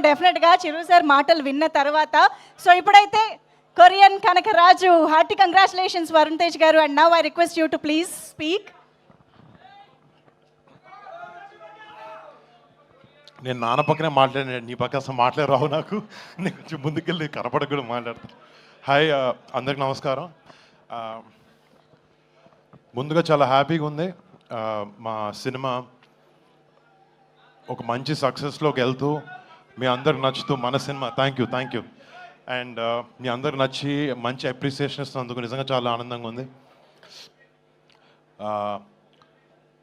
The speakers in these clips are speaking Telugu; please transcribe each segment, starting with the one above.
డెఫినెట్గా చిరు సార్ మాటలు విన్న తర్వాత. సో ఇప్పుడైతే Korean Kanakaraju, hearty congratulations Varun Tej గారు. And now I request you to please speak. నేను నాన్న పక్కనే మాట్లాడాను, నీ పక్క అసలు మాట్లాడి రావు నాకు. నేను కొంచెం ముందుకెళ్ళి కనపడకు కూడా మాట్లాడతాను. హాయ్, అందరికి నమస్కారం. ముందుగా చాలా హ్యాపీగా ఉంది. మా సినిమా ఒక మంచి సక్సెస్లోకి వెళ్తూ మీ అందరికి నచ్చుతూ మన సినిమా థ్యాంక్ యూ అండ్ మీ అందరికి నచ్చి మంచి అప్రిసియేషన్ ఇస్తున్నందుకు నిజంగా చాలా ఆనందంగా ఉంది.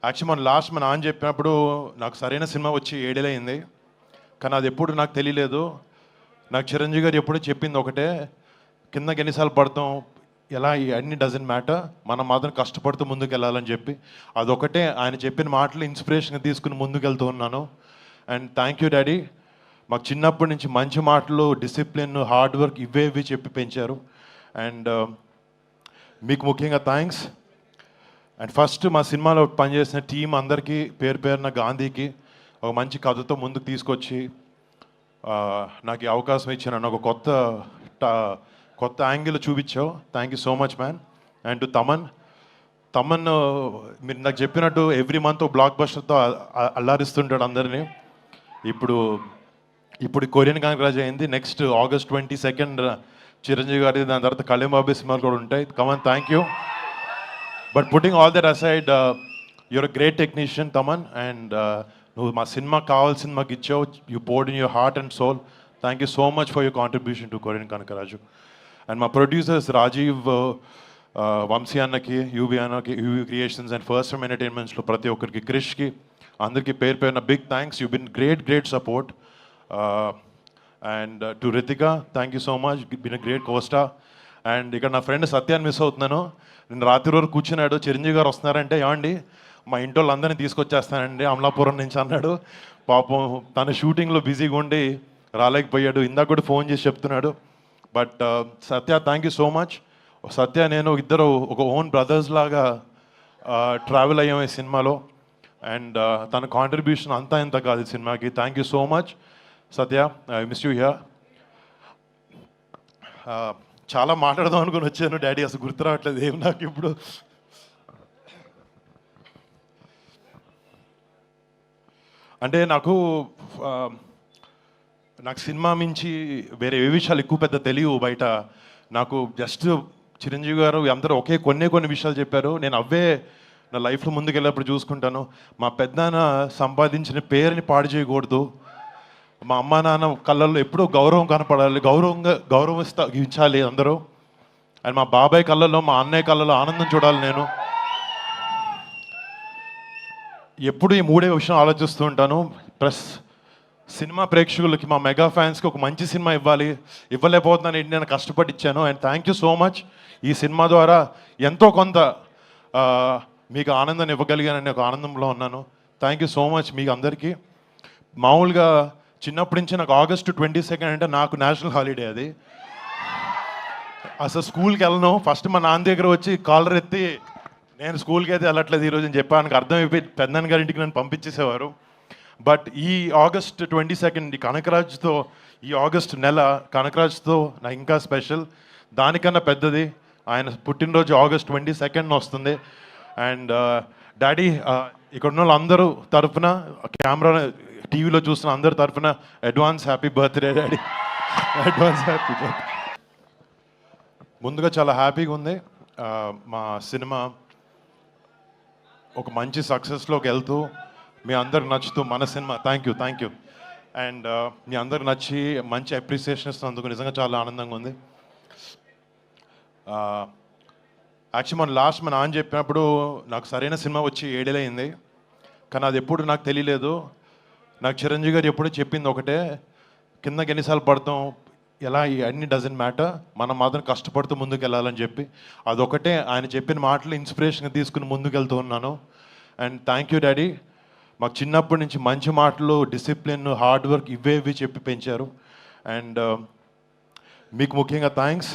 యాక్చువల్లీ మన నాన్న చెప్పినప్పుడు నాకు సరైన సినిమా వచ్చి 7 ఏళ్ళు అయింది, కానీ అది ఎప్పుడు నాకు తెలియలేదు. నాకు చిరంజీవి గారు ఎప్పుడు చెప్పింది ఒకటే, కిందకి ఎన్నిసార్లు పడతాం ఎలా అన్ని డజంట్ మ్యాటర్, మనం మాత్రం కష్టపడుతూ ముందుకు వెళ్ళాలని చెప్పి అదొకటే ఆయన చెప్పిన మాటలు ఇన్స్పిరేషన్గా తీసుకుని ముందుకు వెళ్తూ ఉన్నాను. అండ్ థ్యాంక్ యూ డాడీ, మాకు చిన్నప్పటి నుంచి మంచి మాటలు, డిసిప్లిన్, హార్డ్ వర్క్ ఇవి చెప్పి పెంచారు. అండ్ మీకు ముఖ్యంగా థ్యాంక్స్. అండ్ ఫస్ట్ మా సినిమాలో పనిచేసిన టీం అందరికీ పేరు పేరున, గాంధీకి ఒక మంచి కథతో ముందుకు తీసుకొచ్చి నాకు ఈ అవకాశం ఇచ్చిన ఒక కొత్త యాంగిల్ చూపించావు. Thank you so much man. And to Thaman మీరు నాకు చెప్పినట్టు ఎవ్రీ మంత్ బ్లాక్ బస్టర్తో అల్లారిస్తుంటాడు అందరినీ. ఇప్పుడు కొరియన్ కనకరాజు అయింది, నెక్స్ట్ August 22 చిరంజీవి గారి, దాని తర్వాత కళ్యాణ్ బాబు సినిమాలు కూడా ఉంటాయి. Come on, thank you. But putting all that aside, you're a great technician Thaman. And నువ్వు మా సినిమాకి కావాల్సిన మాకు ఇచ్చావు. You poured in your heart and soul. Thank you so much for your contribution to Korean Kanakaraju. And మా ప్రొడ్యూసర్స్ రాజీవ్, వంశీ అన్నకి, యూవి అన్నకి, UV creations and first time ఎంటర్టైన్మెంట్స్లో ప్రతి ఒక్కరికి, క్రిష్కి, అందరికీ పేరు పేరున big thanks. You been great support. And to Ritika, thank you so much, been a great co-star. And ఇక్కడ నా ఫ్రెండ్ సత్యాన్ని మిస్ అవుతున్నాను. నేను రాత్రి వరకు కూర్చున్నాడు, చిరంజీవి గారు వస్తున్నారంటే ఏమండి మా ఇంటి వాళ్ళందరినీ తీసుకొచ్చేస్తానండి అమలాపురం నుంచి అన్నాడు. పాపం తన షూటింగ్లో బిజీగా ఉండి రాలేకపోయాడు. ఇందాక కూడా ఫోన్ చేసి చెప్తున్నాడు. But Satya, thank you so much. Satya నేను ఇద్దరు ఒక ఓన్ బ్రదర్స్ లాగా ట్రావెల్ అయ్యాం ఈ సినిమాలో. అండ్ తన కాంట్రిబ్యూషన్ అంతా ఇంత కాదు ఈ సినిమాకి. Thank you so much Satya, I miss you here. చాలా మాట్లాడదాం అనుకుని వచ్చాను డాడీ, అసలు గుర్తు రావట్లేదు ఏం నాకు ఇప్పుడు. అంటే నాకు సినిమా మించి వేరే ఏ విషయాలు ఎక్కువ పెద్ద తెలియవు బయట. నాకు జస్ట్ చిరంజీవి గారు అందరూ కొన్ని విషయాలు చెప్పారు. నేను అవే నా లైఫ్లో ముందుకెళ్ళినప్పుడు చూసుకుంటాను. మా పెద్దనాన్న సంపాదించిన పేరుని పాడు చేయకూడదు, మా అమ్మా నాన్న కళ్ళల్లో ఎప్పుడూ గౌరవం కనపడాలి, గౌరవించాలి అందరూ. అండ్ మా బాబాయ్ కళ్ళల్లో, మా అన్నయ్య కళ్ళల్లో ఆనందం చూడాలి. నేను ఎప్పుడు ఈ 3 విషయం ఆలోచిస్తూ ఉంటాను. ప్లస్ సినిమా ప్రేక్షకులకి, మా మెగా ఫ్యాన్స్కి ఒక మంచి సినిమా ఇవ్వలేకపోతున్నాను ఏంటి, నేను కష్టపడి ఇచ్చాను. And thank you so much. ఈ సినిమా ద్వారా ఎంతో కొంత మీకు ఆనందాన్ని ఇవ్వగలిగానని ఒక ఆనందంలో ఉన్నాను. థ్యాంక్ యూ సో మచ్ మీకు అందరికీ. మామూలుగా చిన్నప్పటి నుంచి నాకు August 22 అంటే నాకు నేషనల్ హాలిడే. అది అసలు స్కూల్కి వెళ్ళను. ఫస్ట్ మా నాన్న దగ్గర వచ్చి కాలర్ ఎత్తి నేను స్కూల్కి అయితే వెళ్ళట్లేదు ఈరోజు అని చెప్పాను. అర్థమైపోయి పెద్దనాన్న గారింటికి నన్ను పంపించేసేవారు. బట్ ఈ August 22 కనకరాజుతో, ఈ ఆగస్ట్ నెల కనకరాజుతో నాకు ఇంకా స్పెషల్. దానికన్నా పెద్దది ఆయన పుట్టినరోజు August 22 వస్తుంది. అండ్ డాడీ, ఇక్కడ ఉన్న వాళ్ళందరూ తరఫున, కెమెరా టీవీలో చూస్తున్న అందరి తరఫున advance happy birthday daddy, advance happy birthday. ముందుగా చాలా హ్యాపీగా ఉంది. మా సినిమా ఒక మంచి సక్సెస్లోకి వెళ్తూ మీ అందరికి నచ్చుతూ మన సినిమా థ్యాంక్ యూ అండ్ మీ అందరికి నచ్చి మంచి అప్రిసియేషన్ ఇస్తున్నందుకు నిజంగా చాలా ఆనందంగా ఉంది. యాక్చువల్లీ మన నాన్న చెప్పినప్పుడు నాకు సరైన సినిమా వచ్చి 7 ఏళ్ళు అయింది, కానీ అది ఎప్పుడు నాకు తెలియలేదు. నాకు చిరంజీవి గారు ఎప్పుడూ చెప్పింది ఒకటే, కిందకి ఎన్నిసార్లు పడతాం ఎలా అన్ని డజంట్ మ్యాటర్, మనం మాత్రం కష్టపడుతూ ముందుకు వెళ్ళాలని చెప్పి అదొకటే ఆయన చెప్పిన మాటలు ఇన్స్పిరేషన్గా తీసుకుని ముందుకు వెళ్తూ ఉన్నాను. అండ్ థ్యాంక్ యూ డాడీ, మాకు చిన్నప్పటి నుంచి మంచి మాటలు, డిసిప్లిన్, హార్డ్ వర్క్ ఇవి చెప్పి పెంచారు. అండ్ మీకు ముఖ్యంగా థ్యాంక్స్.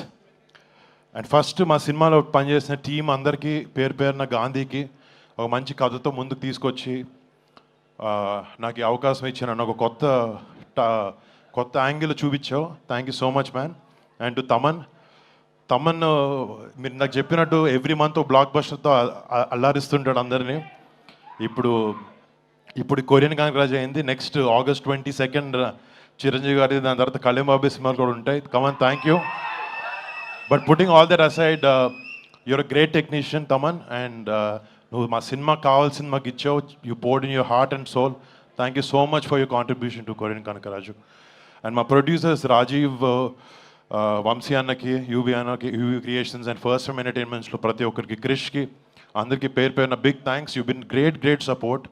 అండ్ ఫస్ట్ మా సినిమాలో పనిచేసిన టీం అందరికీ పేరు పేరున, గాంధీకి ఒక మంచి కథతో ముందుకు తీసుకొచ్చి నాకు ఈ అవకాశం ఇచ్చిన ఒక కొత్త యాంగిల్ చూపించావు. Thank you so much man. And to Thaman, మీరు నాకు చెప్పినట్టు ఎవ్రీ మంత్ బ్లాక్ బస్టర్తో అల్లారిస్తుంటాడు అందరినీ. ఇప్పుడు కొరియన్ కాంగ్రాజ్ అయింది. నెక్స్ట్ August 22 చిరంజీవి గారి, దాని తర్వాత కళ్యాణ్ బాబు సినిమాలు కూడా ఉంటాయి. Come on, thank you. But putting all that aside, you're a great technician Thaman. And నువ్వు మా సినిమాకి కావాల్సిన మాకు ఇచ్చావు. You poured in your heart and soul. Thank you so much for your contribution to Korean Kanakaraju. And మా ప్రొడ్యూసర్స్ రాజీవ్, వంశీ అన్నకి, యూవి అన్నకి, UV creations and first time ఎంటర్టైన్మెంట్స్లో ప్రతి ఒక్కరికి, క్రిష్కి, అందరికీ పేరు పేరున big thanks. You been great support.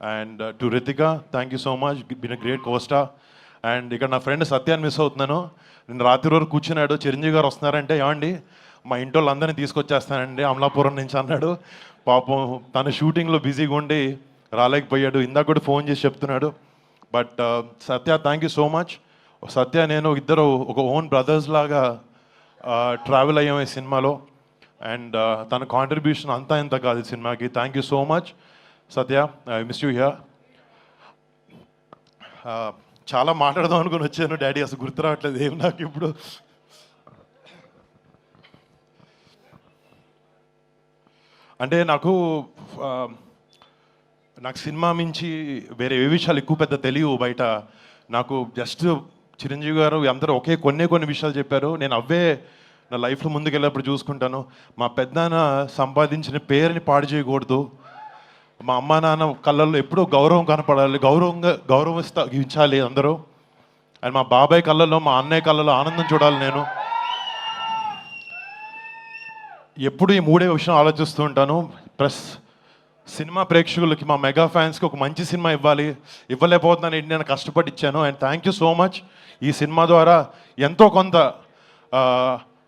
And to Ritika, thank you so much, been a great co-star. And ఇక్కడ నా ఫ్రెండ్ సత్యాన్ని మిస్ అవుతున్నాను. నేను రాత్రి వరకు కూర్చున్నాడు, చిరంజీవి గారు వస్తున్నారంటే ఏమండి మా ఇంటి వాళ్ళందరినీ తీసుకొచ్చేస్తానండి అమలాపురం నుంచి అన్నాడు. పాపం తన షూటింగ్లో బిజీగా ఉండి రాలేకపోయాడు. ఇందాక కూడా ఫోన్ చేసి చెప్తున్నాడు. But Satya, thank you so much. Satya నేను ఇద్దరు ఒక ఓన్ బ్రదర్స్ లాగా ట్రావెల్ అయ్యాం ఈ సినిమాలో. అండ్ తన కాంట్రిబ్యూషన్ అంతా ఇంత కాదు ఈ సినిమాకి. Thank you so much Satya, I miss you here. చాలా మాట్లాడదాం అనుకుని వచ్చాను డాడీ, అసలు గుర్తు రావట్లేదు ఏం నాకు ఇప్పుడు. అంటే నాకు సినిమా మించి వేరే ఏ విషయాలు ఎక్కువ పెద్ద తెలియవు బయట. నాకు జస్ట్ చిరంజీవి గారు అందరూ కొన్ని విషయాలు చెప్పారు. నేను అవే నా లైఫ్లో ముందుకెళ్ళినప్పుడు చూసుకుంటాను. మా పెద్దనాన్న సంపాదించిన పేరుని పాడు చేయకూడదు. మా అమ్మా నాన్న కళ్ళల్లో ఎప్పుడూ గౌరవం కనపడాలి, గౌరవించాలి అందరూ. అండ్ మా బాబాయ్ కళ్ళల్లో, మా అన్నయ్య కళ్ళల్లో ఆనందం చూడాలి నేను. ఎప్పుడు ఈ మూడే విషయం ఆలోచిస్తూ ఉంటాను. ప్లస్ సినిమా ప్రేక్షకులకి, మా మెగా ఫ్యాన్స్కి ఒక మంచి సినిమా ఇవ్వలేకపోతున్నాను ఏంటి, నేను కష్టపడి ఇచ్చాను. And thank you so much. ఈ సినిమా ద్వారా ఎంతో కొంత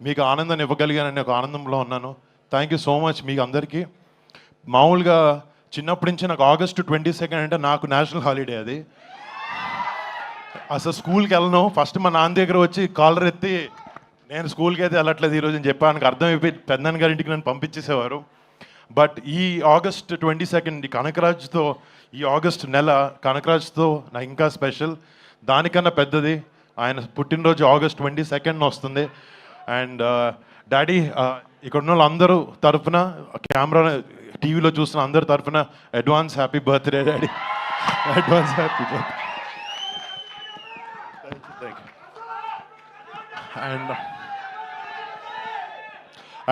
మీకు ఆనందాన్ని ఇవ్వగలిగానని ఒక ఆనందంలో ఉన్నాను. థ్యాంక్ యూ సో మచ్ మీకు అందరికీ. మామూలుగా చిన్నప్పటి నుంచి నాకు August 22 అంటే నాకు నేషనల్ హాలిడే. అది అసలు స్కూల్కి వెళ్ళను. ఫస్ట్ మా నాన్న దగ్గర వచ్చి కాలర్ ఎత్తి నేను స్కూల్కి అయితే వెళ్ళట్లేదు ఈరోజు అని చెప్పాను. అర్థమైపోయి పెద్దనాన్న గారింటికి నన్ను పంపించేసేవారు. బట్ ఈ August 22 కనకరాజ్తో, ఈ ఆగస్ట్ నెల కనకరాజ్తో నాకు ఇంకా స్పెషల్. దానికన్నా పెద్దది ఆయన పుట్టినరోజు August 22 వస్తుంది. అండ్ డాడీ, ఇక్కడ ఉన్న వాళ్ళందరూ తరఫున, కెమెరా టీవీలో చూసిన అందరి తరఫున advance happy birthday daddy. Advance happy birthday.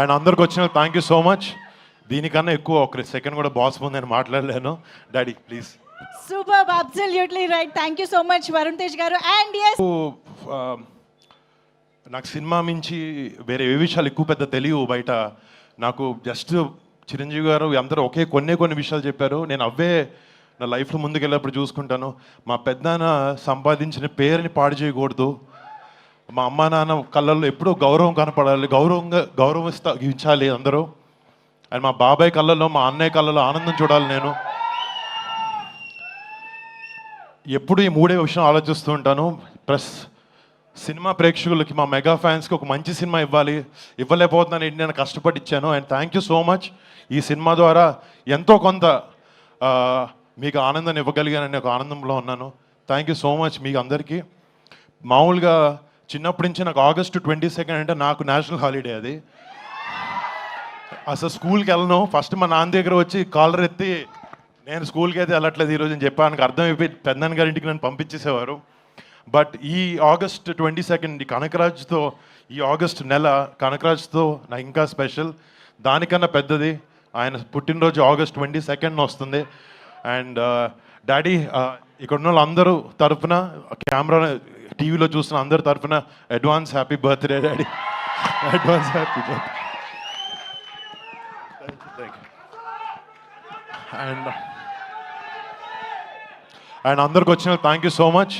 And అందరికి వచ్చిన థ్యాంక్ యూ సో మచ్. దీనికన్నా ఎక్కువ ఒక సెకండ్ కూడా బాస్ ముందు నేను మాట్లాడలేను. Daddy please. Super, absolutely right. Thank you so much Varun Tej గారు. అండ్ yes, నాకు సినిమా మించి వేరే ఏ విషయాలు ఎక్కువ పెద్ద తెలియవు బయట. నాకు జస్ట్ చిరంజీవి గారు అందరూ కొన్ని విషయాలు చెప్పారు. నేను అవే నా లైఫ్లో ముందుకెళ్ళినప్పుడు చూసుకుంటాను. మా పెద్దనాన్న సంపాదించిన పేరుని పాడు చేయకూడదు. మా అమ్మా నాన్న కళ్ళల్లో ఎప్పుడూ గౌరవం కనపడాలి, గౌరవించాలి అందరూ. అండ్ మా బాబాయ్ కళ్ళల్లో, మా అన్నయ్య కళ్ళల్లో ఆనందం చూడాలి నేను. ఎప్పుడు ఈ మూడే విషయం ఆలోచిస్తూ ఉంటాను. ప్లస్ సినిమా ప్రేక్షకులకి, మా మెగా ఫ్యాన్స్కి ఒక మంచి సినిమా ఇవ్వలేకపోతున్నాను ఏంటి, నేను కష్టపడి ఇచ్చాను. And thank you so much. ఈ సినిమా ద్వారా ఎంతో కొంత మీకు ఆనందాన్ని ఇవ్వగలిగానని ఒక ఆనందంలో ఉన్నాను. థ్యాంక్ యూ సో మచ్ మీకు అందరికీ. మామూలుగా చిన్నప్పటి నుంచి నాకు August 22 అంటే నాకు నేషనల్ హాలిడే. అది అసలు స్కూల్కి వెళ్ళను. ఫస్ట్ మా నాన్న దగ్గర వచ్చి కాలర్ ఎత్తి నేను స్కూల్కి అయితే వెళ్ళట్లేదు ఈరోజు అని చెప్పాను. అర్థమైపోయి పెద్దనాన్న గారింటికి నన్ను పంపించేసేవారు. బట్ ఈ August 22 కనకరాజ్తో, ఈ ఆగస్ట్ నెల కనకరాజ్తో నాకు ఇంకా స్పెషల్. దానికన్నా పెద్దది ఆయన పుట్టినరోజు August 22 వస్తుంది. అండ్ డాడీ, ఇక్కడ ఉన్న వాళ్ళందరూ తరఫున, కెమెరా టీవీలో చూసిన అందరి తరఫున advance happy birthday daddy. Advance happy birthday. And అందరికి వచ్చిన థ్యాంక్ యూ సో మచ్.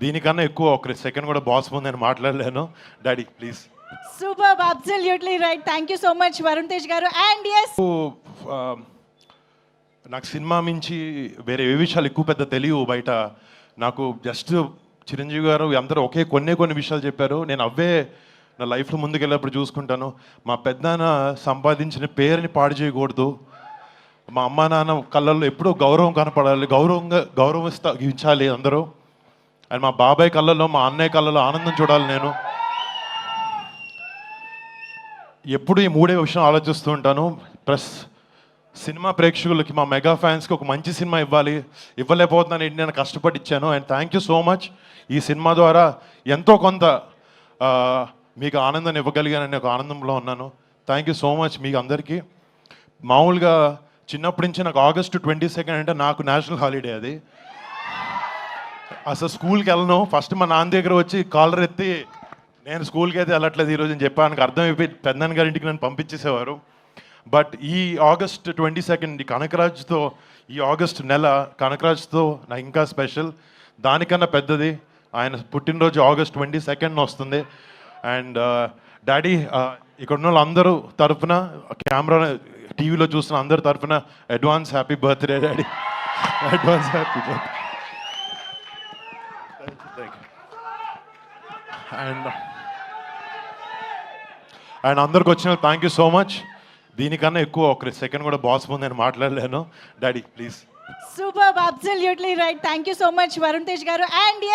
దీనికన్నా ఎక్కువ ఒక సెకండ్ కూడా బాస్ ముందు నేను మాట్లాడలేను. Daddy please. Super, absolutely right. Thank you so much Varun Tej గారు. అండ్ yes, నాకు సినిమా మించి వేరే ఏ విషయాలు ఎక్కువ పెద్ద తెలియవు బయట. నాకు జస్ట్ చిరంజీవి గారు అందరూ కొన్ని విషయాలు చెప్పారు. నేను అవే నా లైఫ్లో ముందుకెళ్ళినప్పుడు చూసుకుంటాను. మా పెద్దనాన్న సంపాదించిన పేరుని పాడు చేయకూడదు. మా అమ్మా నాన్న కళ్ళల్లో ఎప్పుడూ గౌరవం కనపడాలి, గౌరవించాలి అందరూ. అండ్ మా బాబాయ్ కళ్ళల్లో, మా అన్నయ్య కళ్ళల్లో ఆనందం చూడాలి నేను. ఎప్పుడు ఈ మూడే విషయం ఆలోచిస్తూ ఉంటాను. ప్లస్ సినిమా ప్రేక్షకులకి, మా మెగా ఫ్యాన్స్కి ఒక మంచి సినిమా ఇవ్వలేకపోతున్నాను, నేను కష్టపడి ఇచ్చాను. And thank you so much. ఈ సినిమా ద్వారా ఎంతో కొంత మీకు ఆనందాన్ని ఇవ్వగలిగానని ఒక ఆనందంలో ఉన్నాను. థ్యాంక్ యూ సో మచ్ మీకు అందరికీ. మామూలుగా చిన్నప్పటి నుంచి నాకు August 22 అంటే నాకు నేషనల్ హాలిడే. అది అసలు స్కూల్కి వెళ్ళను. ఫస్ట్ మా నాన్న దగ్గర వచ్చి కాలర్ ఎత్తి నేను స్కూల్కి అయితే వెళ్ళట్లేదు ఈరోజు అని చెప్పాను. అర్థమైపోయి పెద్దన్న గారి ఇంటికి నన్ను పంపించేసేవారు. బట్ ఈ August 22 ఈ కనకరాజ్తో, ఈ ఆగస్ట్ నెల కనకరాజ్తో నాకు ఇంకా స్పెషల్. దానికన్నా పెద్దది ఆయన పుట్టినరోజు August 22 వస్తుంది. అండ్ డాడీ, ఇక్కడ ఉన్న వాళ్ళందరూ తరఫున, కెమెరా టీవీలో చూస్తున్న అందరి తరఫున advance happy birthday daddy. Advance happy birthday. And అందరికి వచ్చిన థ్యాంక్ యూ సో మచ్. దీనికన్నా ఎక్కువ ఒక సెకండ్ కూడా బాస్ ముందు నేను మాట్లాడలేను. Daddy please. Superb, absolutely right. Thank you so much, Varun Tej garu. And yes,